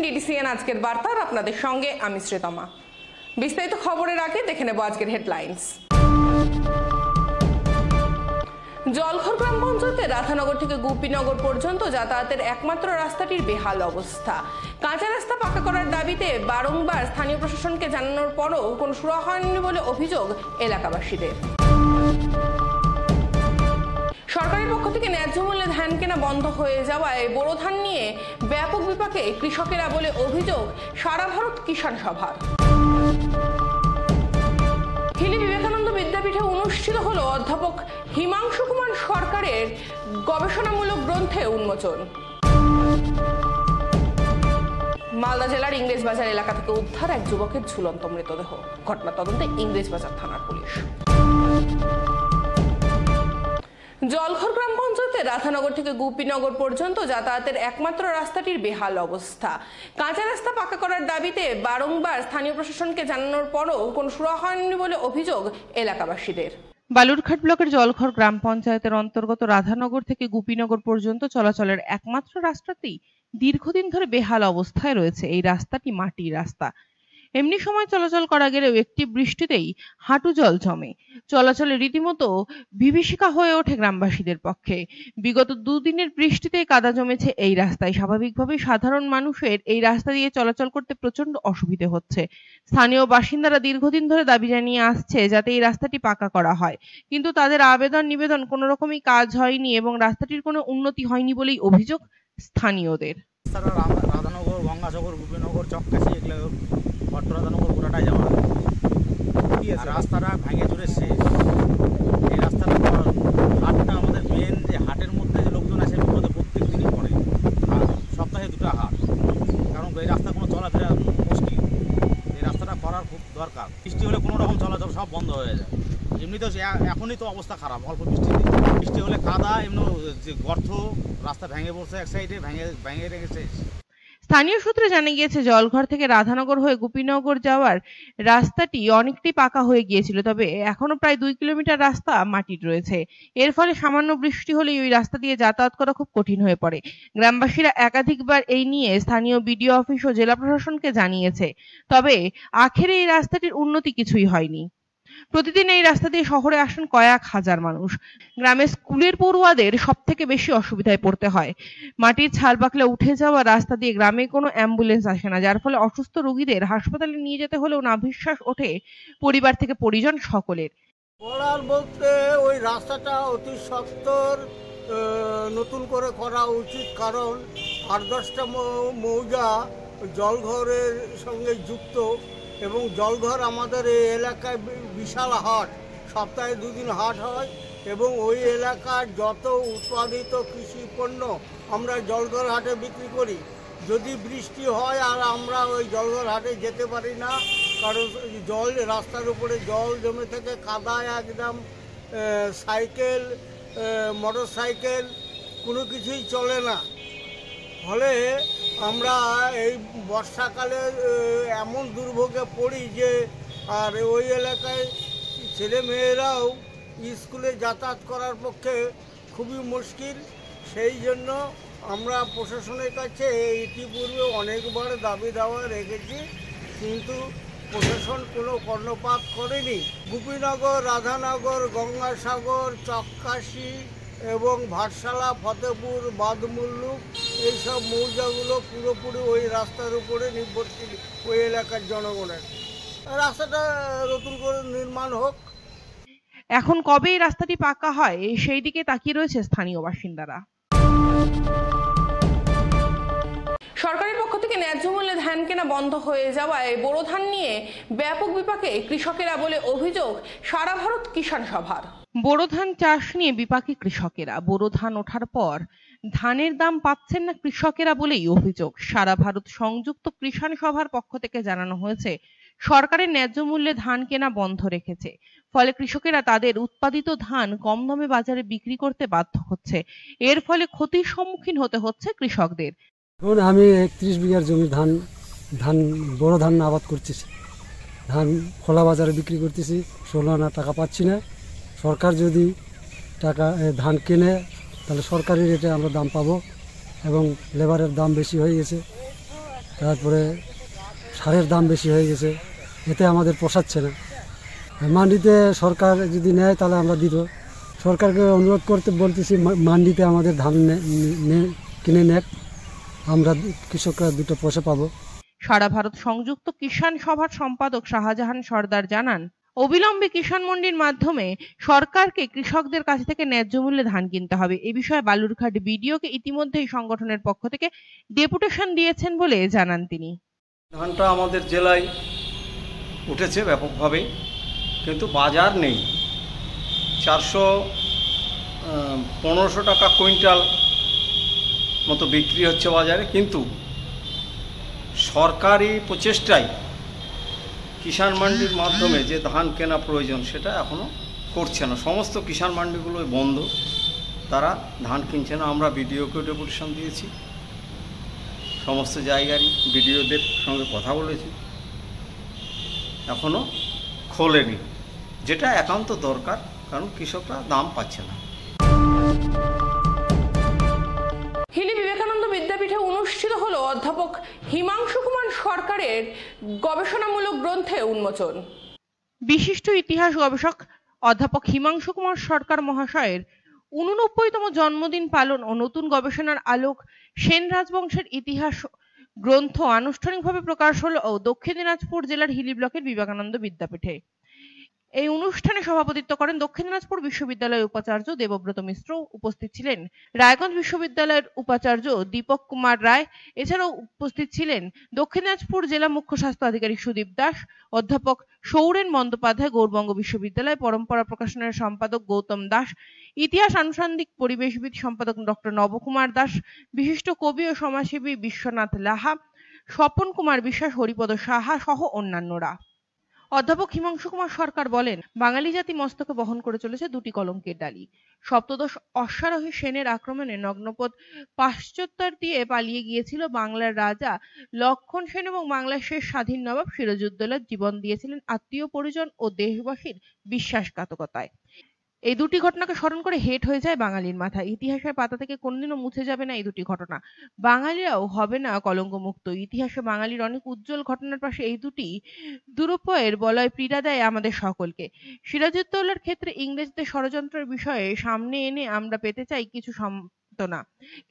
DDCN আজকের বার্তার আপনাদের সঙ্গে আমি শ্রীতমা। বিস্তারিত খবরের আগে দেখে নেব আজকের হেডলাইন্স। জলঘর গ্রাম পঞ্চায়েতের রাধানগর থেকে গোপীনগর পর্যন্ত যাতায়াতের একমাত্র রাস্তাটির বেহাল অবস্থা। কাঁচা রাস্তা পাকা করার দাবিতে বারংবার স্থানীয় প্রশাসনকে জানানোর পরও কোনো সুরাহা হয়নি বলে অভিযোগ এলাকাবাসীদের। সরকারের পক্ষ থেকে ন্যায্য মূল্যে ধান কেনা বন্ধ হয়ে যাওয়ায় বোরো ধান নিয়ে ব্যাপক বিপাকে কৃষকেরা বলে অভিযোগ সারা ভারত কিষাণ সভার। হিলি বিবেকানন্দ বিদ্যাপীঠে অনুষ্ঠিত হলো অধ্যাপক হিমাংশু কুমার সরকারের গবেষণামূলক গ্রন্থে উন্মোচন। মালদা জেলার ইংরেজবাজার এলাকা থেকে উদ্ধার এক যুবকের ঝুলন্ত মৃতদেহ। ঘটনা তদন্তে ইংরেজবাজার থানার পুলিশ। জলঘর গ্রাম পঞ্চায়েতের রাধানগর থেকে গোপীনগর পর্যন্ত যাতায়াতের একমাত্র রাস্তাটির বেহাল অবস্থা। কাঁচা রাস্তা পাকা করার দাবিতে বারংবার স্থানীয় প্রশাসনকে জানানোর পরও কোনো সুরাহা হয়নি বলে অভিযোগ এলাকাবাসীদের। বালুরঘাট ব্লকের জলঘর গ্রাম পঞ্চায়েতের অন্তর্গত রাধানগর থেকে গোপীনগর পর্যন্ত চলাচলের একমাত্র রাস্তাটি দীর্ঘদিন ধরে বেহাল অবস্থায় রয়েছে। এই রাস্তাটি মাটির রাস্তা। এমনি সময় চলাচল করা গেলেও একটি বৃষ্টিতেই হাঁটু জল জমে। চলাচলে রীতিমতো বিভীষিকা হয়ে ওঠে গ্রামবাসীদের পক্ষে। বিগত দুদিনের বৃষ্টিতে কাদা জমেছে এই রাস্তায়। স্বাভাবিকভাবেই সাধারণ মানুষের এই রাস্তা দিয়ে চলাচল করতে প্রচন্ড অসুবিধে হচ্ছে। স্থানীয় বাসিন্দারা দীর্ঘদিন ধরে দাবি জানিয়ে আসছে যাতে এই রাস্তাটি পাকা করা হয়, কিন্তু তাদের আবেদন নিবেদন কোনো রকমই কাজ হয়নি এবং রাস্তাটির কোনো উন্নতি হয়নি বলেই অভিযোগ স্থানীয়দের। রাধানগর, গঙ্গাসাগর, গোপীনগর, চককাশি এগুলো রাধানগর পুরাটাই যাওয়া রাস্তাটা ভেঙে চুরে শেষ। এই রাস্তাটা হাটটা আমাদের মেন, যে হাটের মধ্যে যে লোকজন আসে বিপদে প্রত্যেক দিনই পড়ে। আর সপ্তাহে দুটো হাট, কারণ এই রাস্তা কোনো চলাফেরা মুশকিল। এই রাস্তাটা করার খুব দরকার। বৃষ্টি হলে কোনো রকম চলাচল সব বন্ধ হয়ে যায়। এমনিতেও এখনই তো অবস্থা খারাপ, অল্প বৃষ্টি হলে কাদা, এমনি যে গর্ত, রাস্তা ভেঙে পড়ছে, এক সাইডে ভেঙে রেখেছে। স্থানীয় সূত্রে জানা গিয়েছে জলঘর থেকে রাধানগর হয়ে গোপীনগর যাওয়ার রাস্তাটি অনেকটাই পাকা হয়ে গিয়েছিল, তবে এখনো প্রায় 2 কিলোমিটার রাস্তা মাটির রয়েছে। এর ফলে সামান্য বৃষ্টি হলেই ওই রাস্তা দিয়ে যাতায়াত করা খুব কঠিন হয়ে পড়ে। গ্রামবাসীরা একাধিকবার এই নিয়ে স্থানীয় বিডিও অফিস ও জেলা প্রশাসনকে জানিয়েছে, তবে আখেরে এই রাস্তাটির উন্নতি কিছুই হয়নি। প্রতিদিন এই রাস্তা দিয়ে শহরে আসেন কয়েক হাজার মানুষ। গ্রামের স্কুলের পড়ুয়াদের সব থেকে বেশি অসুবিধায় পড়তে হয়। মাটির ছাল পাকলে উঠে যাওয়া রাস্তা দিয়ে গ্রামে কোনো অ্যাম্বুলেন্স আসে না, যার ফলে অসুস্থ রোগীদের হাসপাতালে নিয়ে যেতে হলেও নাভিশ্বাস ওঠে পরিবার থেকে পরিজন সকলের। বলার বলতে ওই রাস্তাটা অতি সত্বর নতুন করে করা উচিত, কারণ 8-10টা মৌজা জলঘরের সঙ্গে যুক্ত এবং জলঘর আমাদের এই এলাকায় বিশাল হাট, সপ্তাহে 2 দিন হাট হয় এবং ওই এলাকার যত উৎপাদিত কৃষি পণ্য আমরা জলঘর হাটে বিক্রি করি। যদি বৃষ্টি হয় আর আমরা ওই জলঘর হাটে যেতে পারি না, কারণ জল রাস্তার উপরে জল জমে থেকে কাদায় একদম সাইকেল, মোটর সাইকেল কোনো কিছুই চলে না। ফলে আমরা এই বর্ষাকালে এমন দুর্ভোগে পড়ি যে, আর ওই এলাকায় ছেলে মেয়েরাও স্কুলে যাতায়াত করার পক্ষে খুবই মুশকিল। সেই জন্য আমরা প্রশাসনের কাছে ইতিপূর্বে অনেকবার দাবি দাওয়া রেখেছি, কিন্তু প্রশাসন কোনো কর্ণপাত করেনি। গোপীনগর, রাধানগর, গঙ্গাসাগর, চককাশি এবং ভাটশালা, ফতেপুর, বাদমুল্লুক এইসব মৌজাগুলো পুরোপুরি ওই রাস্তার উপরে নির্ভরশীল ওই এলাকার জনগণের। রাস্তাটা নতুন করে নির্মাণ হোক। এখন কবে এই রাস্তাটি পাকা হয় সেই দিকে তাকিয়ে রয়েছে স্থানীয় বাসিন্দারা। সরকারের পক্ষ থেকে ন্যায্য মূল্যে ধান কেনা বন্ধ হয়ে যাওয়ায় বোরো ধান নিয়ে ব্যাপক বিপাকে কৃষকেরা বলে অভিযোগ সারা ভারত কিষাণ সভার। বোরো ধান চাষ নিয়ে বিপাকে কৃষকেরা। বোরো ধান ওঠার পর ধানের দাম পাচ্ছেন না কৃষকেরা বলেই অভিযোগ। সারা ভারত সংযুক্ত কিষাণ সভার পক্ষ থেকে জানানো হয়েছে, সরকারের ন্যায্য মূল্যে ধান কেনা বন্ধ রেখেছে, ফলে কৃষকেরা তাদের উৎপাদিত ধান কম দামে বাজারে বিক্রি করতে বাধ্য হচ্ছে। এর ফলে ক্ষতির সম্মুখীন হতে হচ্ছে কৃষকদের। আমি 31 বিঘার জমি ধান বড় ধান আবাদ করতেছি। ধান খোলা বাজারে বিক্রি করতেছি, 16 আনা টাকা পাচ্ছি না। সরকার যদি ধান কেনে তাহলে সরকারি রেটে আমরা দাম পাবো এবং লেবারের দাম বেশি হয়ে গেছে। তারপরে সারের দাম বেশি হয়ে গেছে, এতে আমাদের পোষাচ্ছে না। মান্ডিতে সরকার যদি নেয় তাহলে আমরা দিব। সরকারকে অনুরোধ করতে বলতেছি মান্ডিতে আমাদের ধান কিনে নেক, আমরা কৃষকরা দুটো পয়সা পাবো। সারা ভারত সংযুক্ত কিষাণ সভার সম্পাদক শাহজাহান সর্দার জানান, অবিলম্বে কিষাণ মন্ডির মাধ্যমে সরকারকে কৃষকদের কাছ থেকে ন্যায্য মূল্যে ধান কিনতে হবে। এ বিষয়ে বালুরঘাট বিডিওকে ইতিমধ্যেই সংগঠনের পক্ষ থেকে ডেপুটেশন দিয়েছেন বলে জানান তিনি। ধানটা আমাদের জেলায় উঠেছে ব্যাপকভাবে, কিন্তু বাজার নেই। 400-1500 টাকা কুইন্টাল মতো বিক্রি হচ্ছে বাজারে, কিন্তু সরকারি প্রচেষ্টায় কিষাণ মান্ডির মাধ্যমে যে ধান কেনা প্রয়োজন সেটা এখনও করছে না। সমস্ত কিষাণ মান্ডিগুলোই বন্ধ, তারা ধান কিনছে না। আমরা বিডিওকে ডেপুটেশন দিয়েছি, সমস্ত জায়গারই বিডিওদের সঙ্গে কথা বলেছি, এখনও খোলেনি, যেটা একান্ত দরকার, কারণ কৃষকরা দাম পাচ্ছে না। হিলি বিবেকানন্দ বিদ্যাপীঠে অনুষ্ঠিত হলো অধ্যাপক হিমাংশু কুমার সরকারের গবেষণামূলক গ্রন্থে উন্মোচন। বিশিষ্ট ইতিহাস গবেষক অধ্যাপক হিমাংশু কুমার সরকার মহাশয়ের 89তম জন্মদিন পালন ও নতুন গবেষণার আলোক সেন রাজবংশের ইতিহাস গ্রন্থ আনুষ্ঠানিকভাবে প্রকাশ হলো দক্ষিণ দিনাজপুর জেলার হিলি ব্লকের বিবেকানন্দ বিদ্যাপীঠে। এই অনুষ্ঠানে সভাপতিত্ব করেন দক্ষিণ দিনাজপুর বিশ্ববিদ্যালয়ের উপাচার্য দেবব্রত মিশ্র। উপস্থিত ছিলেন রায়গঞ্জ বিশ্ববিদ্যালয়ের উপাচার্য দীপক কুমার রায়। এছাড়াও উপস্থিত ছিলেন দক্ষিণ দিনাজপুর জেলা মুখ্য স্বাস্থ্য আধিকারিক সুদীপ দাস, অধ্যাপক সৌরেন বন্দ্যোপাধ্যায়, গৌরবঙ্গ বিশ্ববিদ্যালয় পরম্পরা প্রকাশনের সম্পাদক গৌতম দাস, ইতিহাস আনুষঙ্গিক পরিবেশবিদ সম্পাদক ডক্টর নবকুমার দাস, বিশিষ্ট কবি ও সমাজসেবী বিশ্বনাথ লাহা, স্বপন কুমার বিশ্বাস, হরিপদ সাহা সহ অন্যান্যরা। অধ্যাপক হিমাংশু কুমার সরকার বলেন, বাঙালি জাতি মস্তকে বহন করে চলেছে দুটি কলঙ্কের ডালি। সপ্তদশ অশ্বারোহী সেনের আক্রমণে নগ্নপদ পাশ্চাত্যের দিয়ে পালিয়ে গিয়েছিল বাংলার রাজা লক্ষণ সেন এবং বাংলার শেষ স্বাধীন নবাব সিরাজউদ্দৌলা জীবন দিয়েছিলেন আত্মীয় পরিজন ও দেশবাসীর বিশ্বাসঘাতকতায়। এই দুটি ঘটনাকে স্মরণ করে হেট হয়ে যায় বাঙালির মাথা। ইতিহাসের পাতা থেকে কোনোদিনও মুছে যাবে না এই দুটি ঘটনা। বাঙালিরাও হবে না কলঙ্কমুক্ত। ইতিহাসে বাঙালির অনেক উজ্জ্বল ঘটনার পাশে এই দুটি দুরূপয়ের বলয় পীড়া দেয় আমাদের সকলকে। সিরাজউদ্দৌলার ক্ষেত্রে ইংরেজদের ষড়যন্ত্রের বিষয়ে সামনে এনে আমরা পেতে চাই কিছু সান্ত্বনা,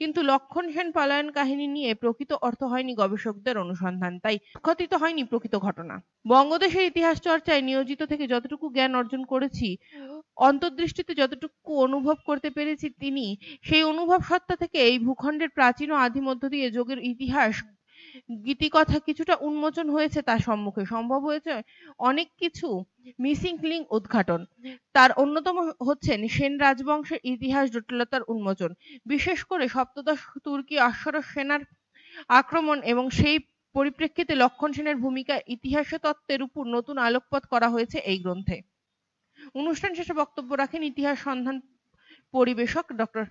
কিন্তু লক্ষণ সেন পলায়ন কাহিনী নিয়ে প্রকৃত অর্থ হয়নি গবেষকদের অনুসন্ধান, তাই উৎঘটিত হয়নি প্রকৃত ঘটনা। বঙ্গদেশের ইতিহাস চর্চায় নিয়োজিত থেকে যতটুকু জ্ঞান অর্জন করেছি, অন্তর্দৃষ্টিতে যতটুকু অনুভব করতে পেরেছি, তিনি সেই অনুভব সত্তা থেকে এই ভূখণ্ডের প্রাচীন ও আদি মধ্য দিয়ে যোগের ইতিহাস গীতিকথা কিছুটা উন্মোচন হয়েছে তার সম্মুখে। সম্ভব হয়েছে অনেক কিছু মিসিং লিঙ্ক উদ্ঘাটন। তার অন্যতম হচ্ছেন সেন রাজবংশের ইতিহাস জটিলতার উন্মোচন, বিশেষ করে সপ্তদশ তুর্কি অশ্বারোহ সেনার আক্রমণ এবং সেই পরিপ্রেক্ষিতে লক্ষণ সেনের ভূমিকা ইতিহাস তত্ত্বের উপর নতুন আলোকপাত করা হয়েছে এই গ্রন্থে। অনুষ্ঠান শেষে বক্তব্য রাখেন ইতিহাস সন্ধান পরিবেশক ডক্টর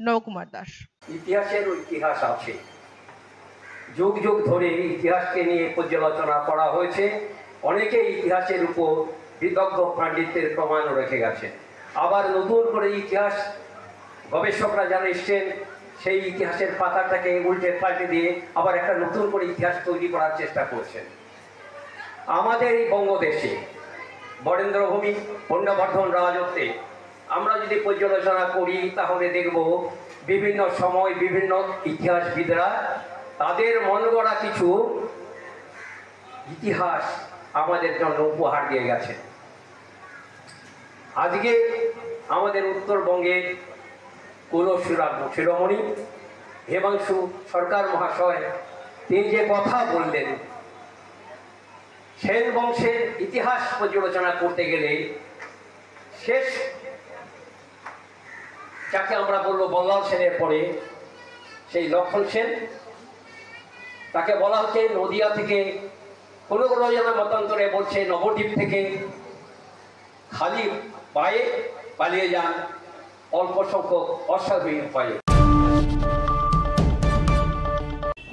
নবকুমার দাস। ইতিহাসের ইতিহাস আছে, যুগ যুগ ধরে ইতিহাসকে নিয়ে পর্যালোচনা করা হয়েছে। অনেকে ইতিহাসের উপর বিদগ্ধ পাণ্ডিত্যের প্রমাণও রেখে গেছে। আবার নতুন করে ইতিহাস গবেষকরা যারা এসছেন, সেই ইতিহাসের পাতাটাকে উল্টে পাল্টে দিয়ে আবার একটা নতুন করে ইতিহাস তৈরি করার চেষ্টা করছেন। আমাদের এই বঙ্গদেশে বরেন্দ্রভূমি পণ্যবর্ধন রাজত্বে আমরা যদি পর্যালোচনা করি তাহলে দেখব বিভিন্ন সময় বিভিন্ন ইতিহাসবিদরা তাদের মন গড়া কিছু ইতিহাস আমাদের জন্য উপহার দিয়ে গেছে। আজকে আমাদের উত্তরবঙ্গের শিরোমণি হিমাংশু সরকার মহাশয় তিনি যে কথা বললেন, সেন বংশের ইতিহাস পর্যালোচনা করতে গেলে শেষ যাকে আমরা বলবো বল্লাল সেনের পরে সেই লক্ষণ সেন, তাকে বলা হচ্ছে নদিয়া থেকে, কোনো কোনো জনের মতান্তরে বলছে নবদ্বীপ থেকে খালি পায়ে পালিয়ে যান অল্প সংখ্যক অশ্বারোহী পায়ে।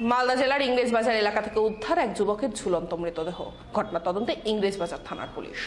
মালদা জেলার ইংরেজবাজার এলাকা থেকে উদ্ধার এক যুবকের ঝুলন্ত মৃতদেহ। ঘটনা তদন্তে ইংরেজবাজার থানার পুলিশ।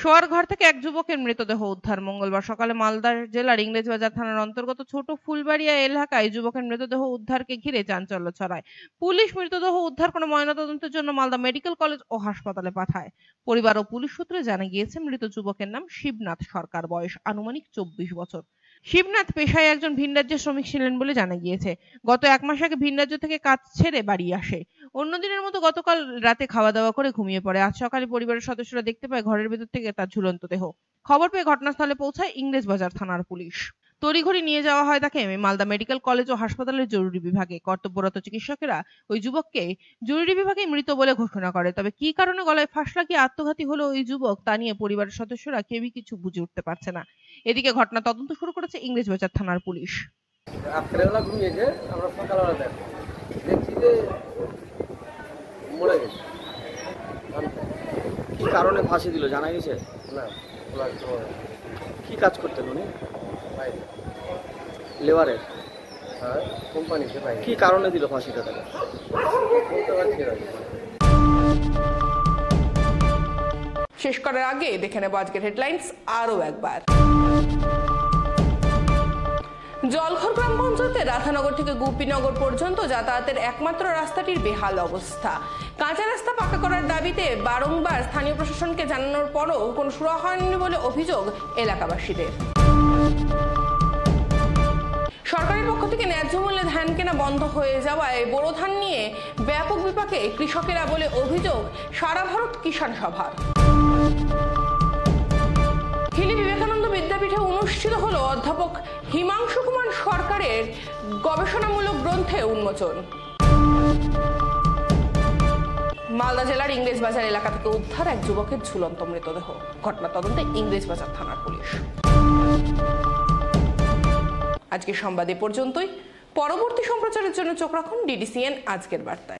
শোয়ার ঘর থেকে এক যুবকের মৃতদেহ উদ্ধার। মঙ্গলবার সকালে মালদা জেলার ইংরেজবাজার থানার অন্তর্গত ছোট ফুলবাড়িয়া এলাকায় যুবকের মৃতদেহ উদ্ধারকে ঘিরে চাঞ্চল্য ছড়ায়। পুলিশ মৃতদেহ উদ্ধার করে ময়নাতদন্তের জন্য মালদা মেডিকেল কলেজ ও হাসপাতালে পাঠায়। পরিবার ও পুলিশ সূত্রে জানা গিয়েছে, মৃত যুবকের নাম শিবনাথ সরকার, বয়স আনুমানিক 24 বছর। শিবনাথ পেশায় একজন ভিনরাজ্যের শ্রমিক ছিলেন বলে জানা গিয়েছে। গত 1 মাস আগে ভিনরাজ্য থেকে কাজ ছেড়ে বাড়ি আসে। অন্যদিনের মতো গতকাল রাতে খাওয়া দাওয়া করে ঘুমিয়ে পড়ে। আজ সকালে পরিবারের সদস্যরা দেখতে পায় ঘরের ভেতর থেকে তার ঝুলন্ত দেহ। খবর পেয়ে ঘটনাস্থলে পৌঁছায় ইংরেজবাজার থানার পুলিশ। তড়িঘড়ি নিয়ে যাওয়া হয় তাকে মালদা মেডিকেল কলেজ ও হাসপাতালের জরুরি বিভাগে। কর্তব্যরত চিকিৎসকেরা ওই যুবককে জরুরি বিভাগে মৃত বলে ঘোষণা করে। তবে কি কারণে গলায় ফাঁস লাগিয়ে আত্মঘাতী হলো ওই যুবক, তা নিয়ে পরিবারের সদস্যরা কেউই কিছু বুঝে উঠতে পারছে না। এদিকে ঘটনা তদন্ত শুরু করেছে ইংরেজবাজার থানার পুলিশ। রাত্রেবেলা ঘুমিয়েছে, আমরা সকালবেলা দেখছি যে মরে গেছে। কি কারণে ফাঁসি দিল জানা গেছে? না, কি কাজ করতেন উনি? বাইরে, লেবারের। হ্যাঁ, কোম্পানিতে বাইরে। কি কারণে দিল ফাঁসিটা তাকে? বলতে পারছি না। শেষ করার আগে দেখে নেব আজকের হেডলাইন্স আরও একবার। জলঘর গ্রাম পঞ্চায়েতের রাধানগর থেকে গোপীনগর পর্যন্ত যাতায়াতের একমাত্র রাস্তাটির বেহাল অবস্থা। কাঁচা রাস্তা পাকা করার দাবিতে বারংবার স্থানীয় প্রশাসনকে জানানোর পরও কোনো সুরাহা হয়নি বলে অভিযোগ এলাকাবাসীদের। সরকারের পক্ষ থেকে ন্যায্য মূল্যে ধান কেনা বন্ধ হয়ে যাওয়ায় বোরো ধান নিয়ে ব্যাপক বিপাকে কৃষকেরা বলে অভিযোগ সারা ভারত কিষাণ সভার। হিলি বিবেকানন্দ বিদ্যাপীঠে অনুষ্ঠিত হলো অধ্যাপক হিমাংশু কুমার সরকারের গবেষণামূলক গ্রন্থে উন্মোচন। মালদা জেলার ইংরেজবাজার এলাকা থেকে উদ্ধার এক যুবকের ঝুলন্ত মৃতদেহ। ঘটনা তদন্তে ইংরেজবাজার থানার পুলিশ। আজকের সংবাদ এ পর্যন্তই। পরবর্তী সম্প্রচারের জন্য চোখ রাখুন DDCN আজকের বার্তায়।